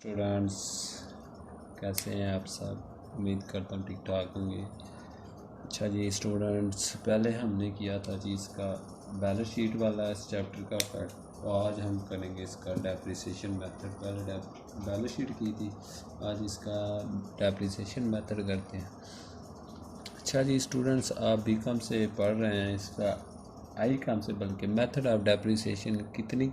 Students, कैसे हैं आप सब। उम्मीद करता हूँ ठीक ठाक होंगे। अच्छा जी स्टूडेंट्स, पहले हमने किया था जी इसका बैलेंस शीट वाला इस चैप्टर का पार्ट। तो आज हम करेंगे इसका डेप्रिसिएशन मेथड। पहले बैलेंस शीट की थी, आज इसका डेप्रिसिएशन मेथड करते हैं। अच्छा जी स्टूडेंट्स, आप बीकॉम से पढ़ रहे हैं, इसका आई कॉम से बल्कि मेथड ऑफ डेप्रिसिएशन कितनी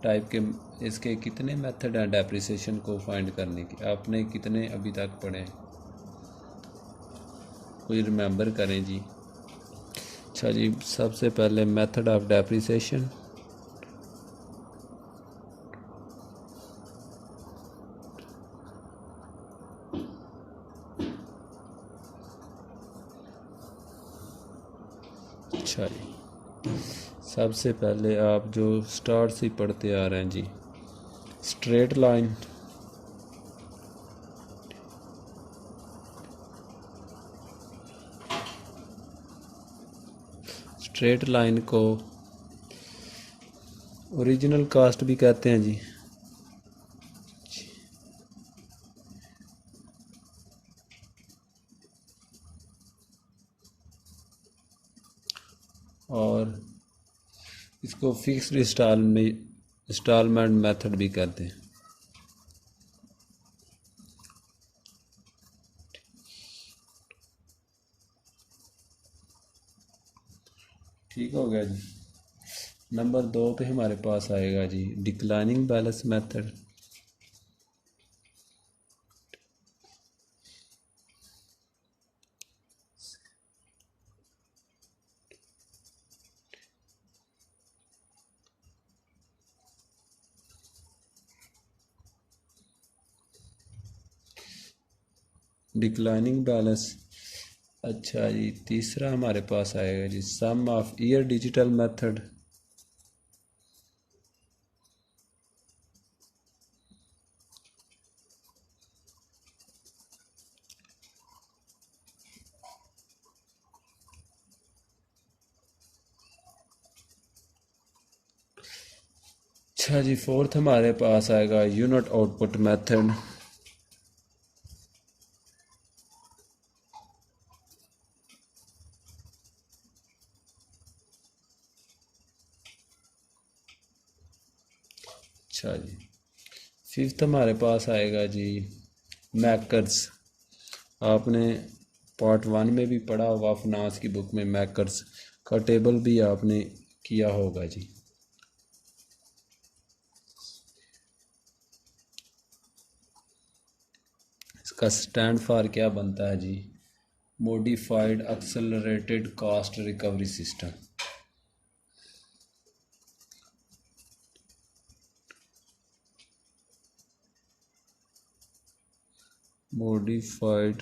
टाइप के, इसके कितने मेथड हैं डेप्रिसिएशन को फाइंड करने के। आपने कितने अभी तक पढ़े, कोई रिमेंबर करें जी। अच्छा जी, सबसे पहले मेथड ऑफ डेप्रिसिएशन। अच्छा जी, सबसे पहले आप जो स्टार्ट से पढ़ते आ रहे हैं जी, स्ट्रेट लाइन, स्ट्रेट लाइन को ओरिजिनल कास्ट भी कहते हैं जी। और इसको फिक्स्ड इंस्टॉलमेंट मेथड भी कहते हैं। ठीक हो गया जी। नंबर 2 पे हमारे पास आएगा जी declining balance method. Declining balance. अच्छा जी, तीसरा हमारे पास आएगा जी sum of year digital method. अच्छा जी, फोर्थ हमारे पास आएगा यूनिट आउटपुट मेथड। अच्छा जी, फिफ्थ हमारे पास आएगा जी मैकर्स। आपने पार्ट 1 में भी पढ़ा होगा, फिनांस की बुक में मैकर्स का टेबल भी आपने किया होगा जी। इसका स्टैंड फॉर क्या बनता है जी, modified accelerated cost recovery system. modified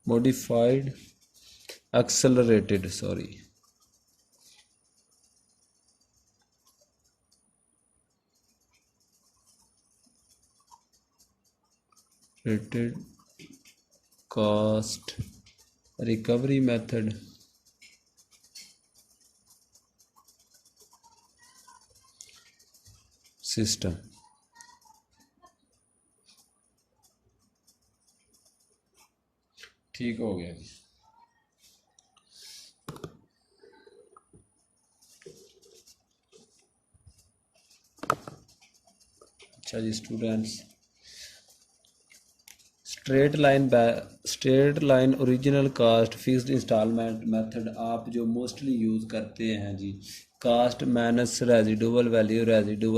modified accelerated rated cost recovery method system। ठीक हो गया जी। अच्छा जी students, straight line original cost fixed installment method आप जो मोस्टली यूज़ करते हैं जी। कास्ट माइनस रेजिडुअल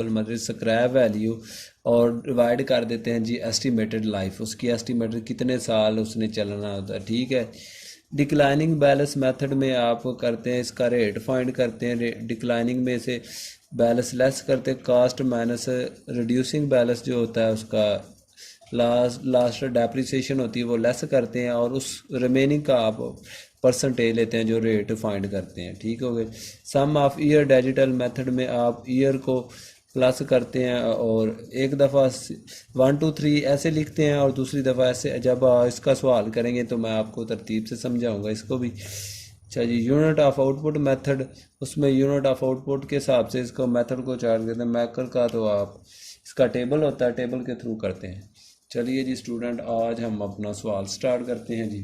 मतलब स्क्रैप वैल्यू, और डिवाइड कर देते हैं जी एस्टिमेटेड लाइफ, उसकी एस्टिमेटेड कितने साल उसने चलना होता है। ठीक है। डिक्लाइनिंग बैलेंस मेथड में आप करते हैं इसका रेट फाइंड करते हैं, डिक्लाइनिंग में से बैलेंस लेस करते हैं, कास्ट माइनस रिड्यूसिंग बैलेंस जो होता है उसका लास्ट डेप्रिसिएशन होती है वो लेस करते हैं, और उस रिमेनिंग का आप परसेंटेज लेते हैं जो रेट फाइंड करते हैं। ठीक हो गए। सम ऑफ ईयर डिजिटल मेथड में आप ईयर को प्लस करते हैं और एक दफ़ा 1 2 3 ऐसे लिखते हैं, और दूसरी दफ़ा ऐसे। जब इसका सवाल करेंगे तो मैं आपको तरतीब से समझाऊंगा इसको भी। अच्छा जी, यूनिट ऑफ आउटपुट मेथड, उसमें यूनिट ऑफ आउटपुट के हिसाब से इसको मेथड को चार्ट करते हैं। मैकर का तो आप इसका टेबल होता है, टेबल के थ्रू करते हैं। चलिए जी स्टूडेंट, आज हम अपना सवाल स्टार्ट करते हैं जी।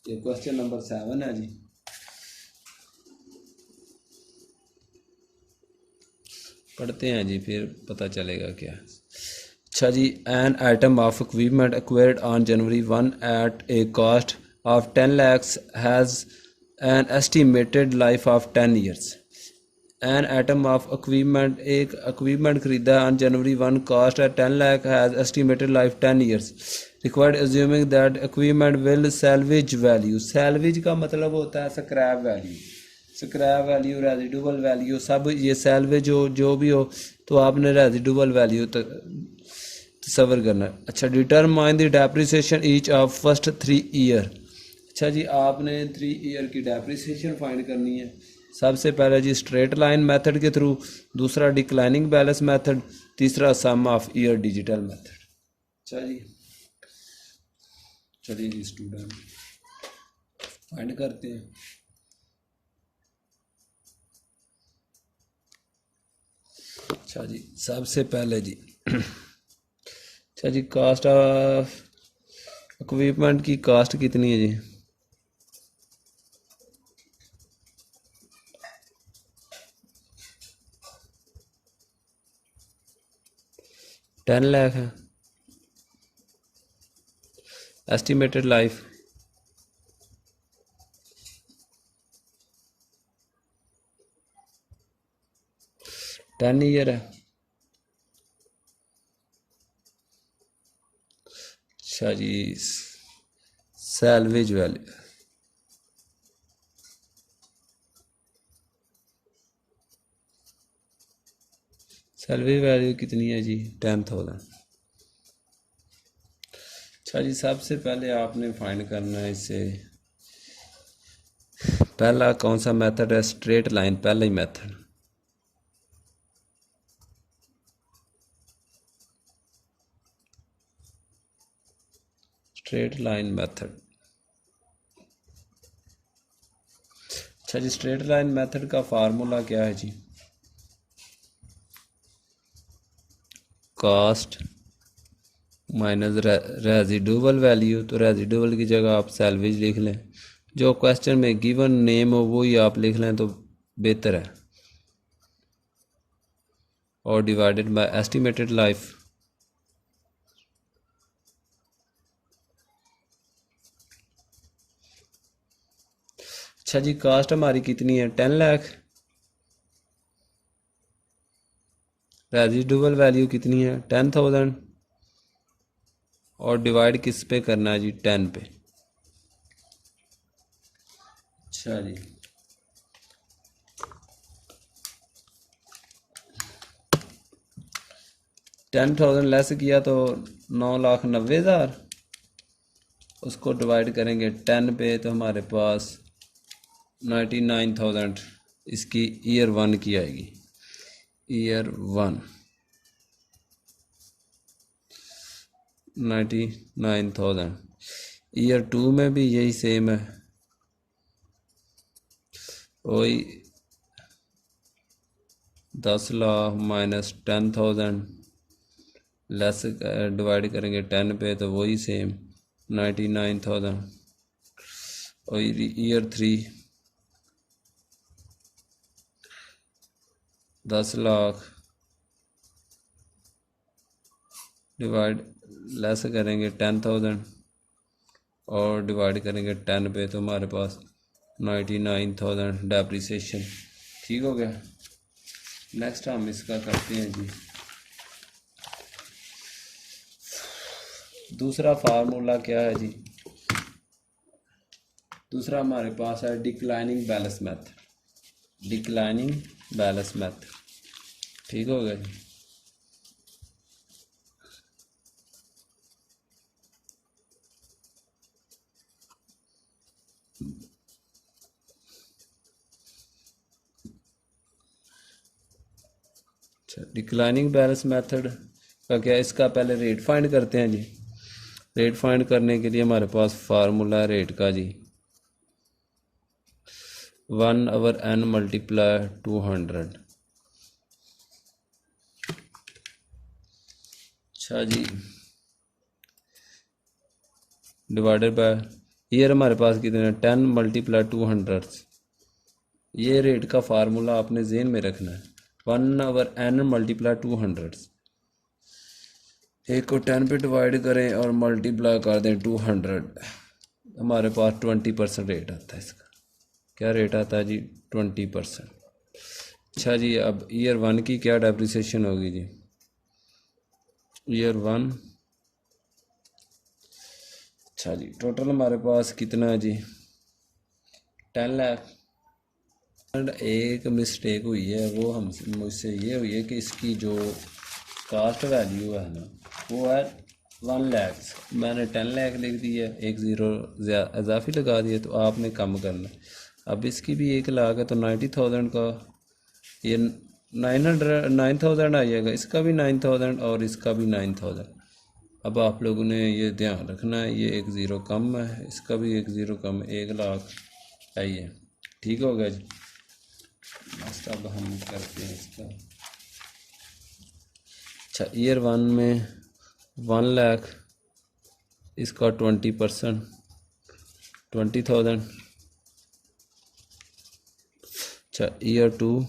ये क्वेश्चन नंबर 7 है जी। पढ़ते हैं जी, फिर पता चलेगा क्या। अच्छा जी, an item of equipment acquired on January 1 at a cost of 10 lakhs has an estimated life of 10 years। An item of equipment, एक इक्विपमेंट खरीदा ऑन जनवरी 1, कॉस्ट है 10 lakh, has estimated life 10 years। Required assuming that equipment will salvage value. Salvage का मतलब होता है scrap value, scrap value, residual value, सब ये salvage हो जो भी हो तो आपने रेजिडुअल वैल्यू तस्वर करना है। अच्छा, determine the depreciation each of first 3 year। अच्छा जी, आपने 3 year की डेप्रिसिएशन फाइंड करनी है। सबसे पहले जी स्ट्रेट लाइन मेथड के थ्रू, दूसरा डिक्लाइनिंग बैलेंस मेथड, तीसरा सम ऑफ ईयर डिजिटल मेथड। अच्छा जी, चलिए जी स्टूडेंट फाइंड करते हैं। अच्छा जी, सबसे पहले जी अच्छा जी, कास्ट ऑफ इक्विपमेंट की कास्ट कितनी है जी? टेन लाख है। एस्टिमेटेड लाइफ 10 year है। अच्छा जी, सैलवेज वैल्यू, सैलवेज वैल्यू कितनी है जी? 10,000। अच्छा जी, सबसे पहले आपने फाइंड करना है इससे, पहला कौन सा मेथड है? स्ट्रेट लाइन, पहला ही मेथड। Straight line method. अच्छा जी, स्ट्रेट लाइन मेथड का फार्मूला क्या है जी? कास्ट माइनस रेजिडुअल वैल्यू, तो रेजिडुअल की जगह आप सैलवेज लिख लें। जो क्वेश्चन में गिवन नेम हो वही आप लिख लें तो बेहतर है। और डिवाइडेड बाय एस्टिमेटेड लाइफ। अच्छा जी, कास्ट हमारी कितनी है? 10 लाख। रेजिडुअल वैल्यू कितनी है? 10,000। और डिवाइड किस पे करना है जी? 10 पे। अच्छा जी, 10,000 लेस किया तो 9,90,000। उसको डिवाइड करेंगे 10 पे तो हमारे पास 99,000 इसकी ईयर 1 की आएगी। ईयर 1 99,000। ईयर 2 में भी यही सेम है, वही 10 लाख माइनस 10,000 लेस डिवाइड करेंगे 10 पे तो वही सेम 99,000। और ईयर 3 10 लाख डिवाइड लेस करेंगे 10,000 और डिवाइड करेंगे 10 पे तो हमारे पास 99,000 डेप्रिसिएशन। ठीक हो गया। नेक्स्ट हम इसका करते हैं जी, दूसरा फार्मूला क्या है जी? दूसरा हमारे पास है declining balance method. Declining balance method. ठीक हो गया जी। अच्छा, डिक्लाइनिंग बैलेंस मेथड का क्या? इसका पहले रेट फाइंड करते हैं जी। रेट फाइंड करने के लिए हमारे पास फार्मूला है रेट का जी, 1/n मल्टीप्लाई 200। अच्छा जी, डिवाइडेड बाय ईयर हमारे पास कितने 10 मल्टीप्लाई 200। ये रेट का फार्मूला आपने जेन में रखना है। 1 आवर n मल्टीप्लाई 200, एक को 10 पे डिवाइड करें और मल्टीप्लाई कर दें 200, हमारे पास 20% रेट आता है इसका। क्या रेट आता है जी? 20%। अच्छा जी, अब ईयर 1 की क्या डेप्रिसिएशन होगी जी? ईयर 1, अच्छा जी, टोटल हमारे पास कितना है जी? 10 लाख। एंड एक मिस्टेक हुई है, वो हम मुझसे ये हुई है कि इसकी जो कास्ट वैल्यू है ना, वो है 1 लाख। मैंने 10 लाख लिख दिया, एक ज़ीरो इजाफी लगा दिया, तो आपने कम करना है। अब इसकी भी 1 लाख है, तो 90,000 का ये 9,000 आ जाएगा, इसका भी 9,000 और इसका भी 9,000। अब आप लोगों ने ये ध्यान रखना है, ये एक ज़ीरो कम है, इसका भी एक ज़ीरो कम, 1 लाख है ये। ठीक हो गया जी। बस अब हम करते हैं इसका। अच्छा, ईयर 1 में 1 लाख, इसका 20%, 20,000। अच्छा, ईयर 2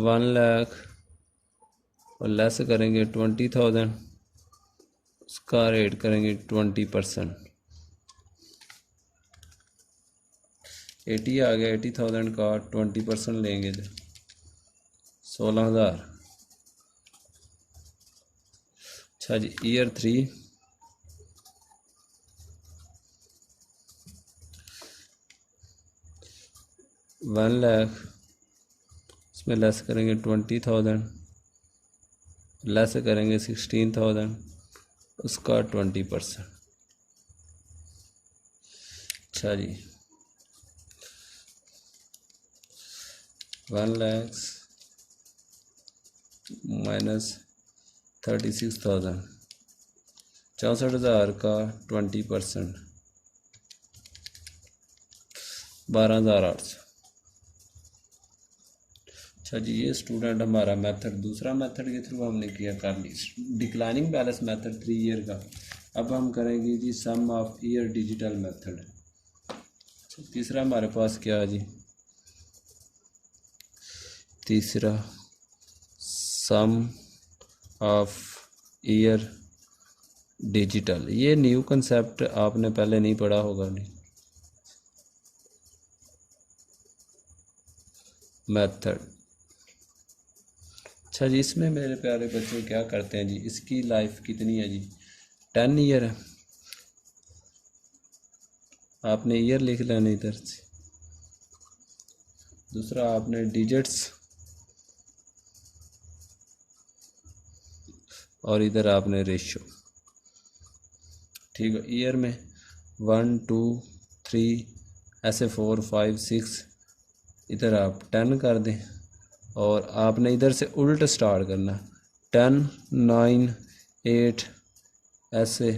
1 लाख और लेस करेंगे 20,000, उसका रेट करेंगे 20%। 80 आ गया, 80,000 का 20% लेंगे तो 16,000। अच्छा जी, ईयर 3 1 लाख, इसमें लेस करेंगे 20,000, लेस करेंगे 16,000, उसका 20%। अच्छा जी, 1 लाख माइनस 36,000, 64,000 का 20%, 12,800। अच्छा जी, ये स्टूडेंट हमारा मेथड, दूसरा मेथड के थ्रू हमने किया कर ली, डिक्लाइनिंग बैलेंस मेथड 3 ईयर का। अब हम करेंगे जी sum of year digital method. तीसरा हमारे पास क्या है जी? तीसरा सम ऑफ ईयर डिजिटल। ये न्यू कंसेप्ट आपने पहले नहीं पढ़ा होगा, नहीं। मेथड। अच्छा जी, इसमें मेरे प्यारे बच्चों क्या करते हैं जी, इसकी लाइफ कितनी है जी? 10 ईयर है। आपने ईयर लिख लेना इधर से। दूसरा आपने डिजिट्स, और इधर आपने रेशो। ठीक है, ईयर में 1 2 3 ऐसे 4 5 6, इधर आप 10 कर दें, और आपने इधर से उल्ट स्टार्ट करना, 10 9 8 ऐसे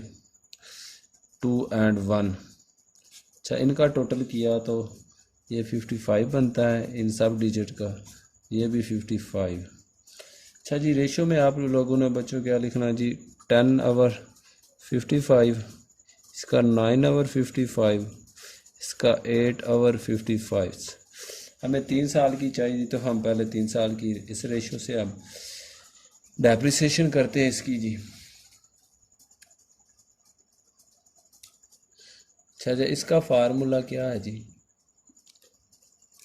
2 एंड 1। अच्छा, इनका टोटल किया तो ये 55 बनता है, इन सब डिजिट का, ये भी 55। अच्छा जी, रेशो में आप लोगों ने बच्चों क्या लिखना जी? 10 आवर 55, इसका 9 आवर 55, इसका 8 आवर 55। हमें 3 साल की चाहिए, तो हम पहले 3 साल की इस रेशो से हम डेप्रिसिएशन करते हैं इसकी जी। अच्छा जी, इसका फार्मूला क्या है जी?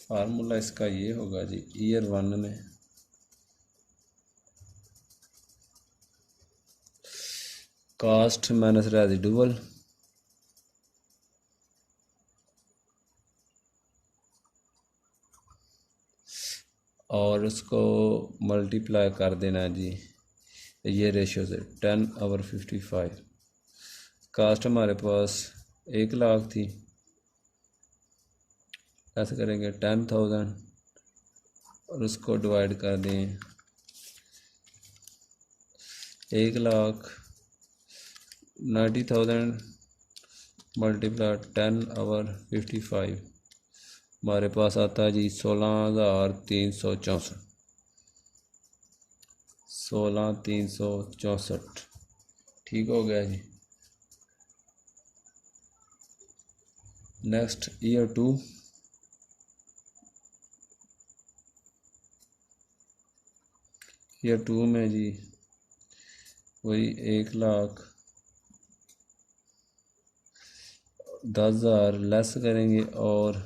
फार्मूला इसका ये होगा जी, ईयर 1 में कास्ट माइनस रेजिडुअल, और उसको मल्टीप्लाई कर देना जी ये रेशो से, 10 आवर 55। कास्ट हमारे पास 1 लाख थी, ऐसे करेंगे 10,000 और उसको डिवाइड कर दें 1 लाख 90,000 मल्टीप्लाई 10 आवर 55, हमारे पास आता है जी 16,364। 16,364। ठीक हो गया जी। नेक्स्ट ईयर 2, ईयर 2 में जी वही 1,10,000 लेस करेंगे और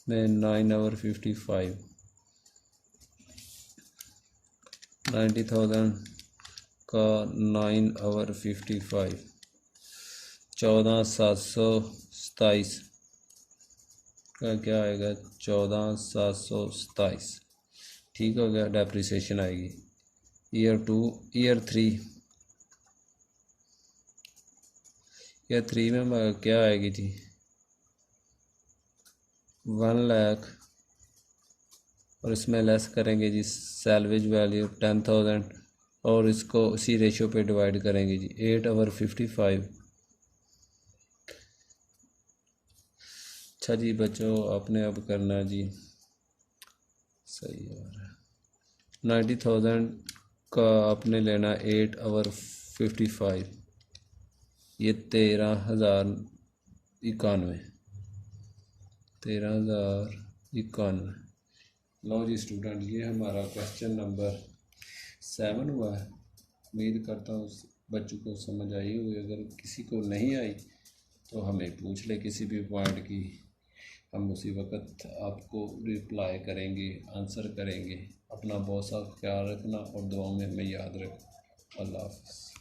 में 9 आवर 55, 90,000 का 9 आवर 55, 14,727 का क्या आएगा, 14,727। ठीक हो गया, डेप्रिसिएशन आएगी। ईयर 2, ईयर 3, ईयर 3 में क्या आएगी जी, 1 लाख और इसमें लेस करेंगे जी सैलवेज वैल्यू 10,000 और इसको उसी रेशो पे डिवाइड करेंगे जी 8 आवर 55। अच्छा जी बच्चों, आपने अब करना जी सही है, 90,000 का आपने लेना 8 आवर 55, ये 13,091, 13,091। लो जी स्टूडेंट, ये हमारा क्वेश्चन नंबर 7 हुआ है। उम्मीद करता हूँ बच्चों को समझ आई होगी। अगर किसी को नहीं आई तो हमें पूछ ले किसी भी पॉइंट की, हम उसी वक्त आपको रिप्लाई करेंगे, आंसर करेंगे। अपना बहुत सा ख्याल रखना और दुआ में हमें याद रखना। अल्लाह हाफ़िज़।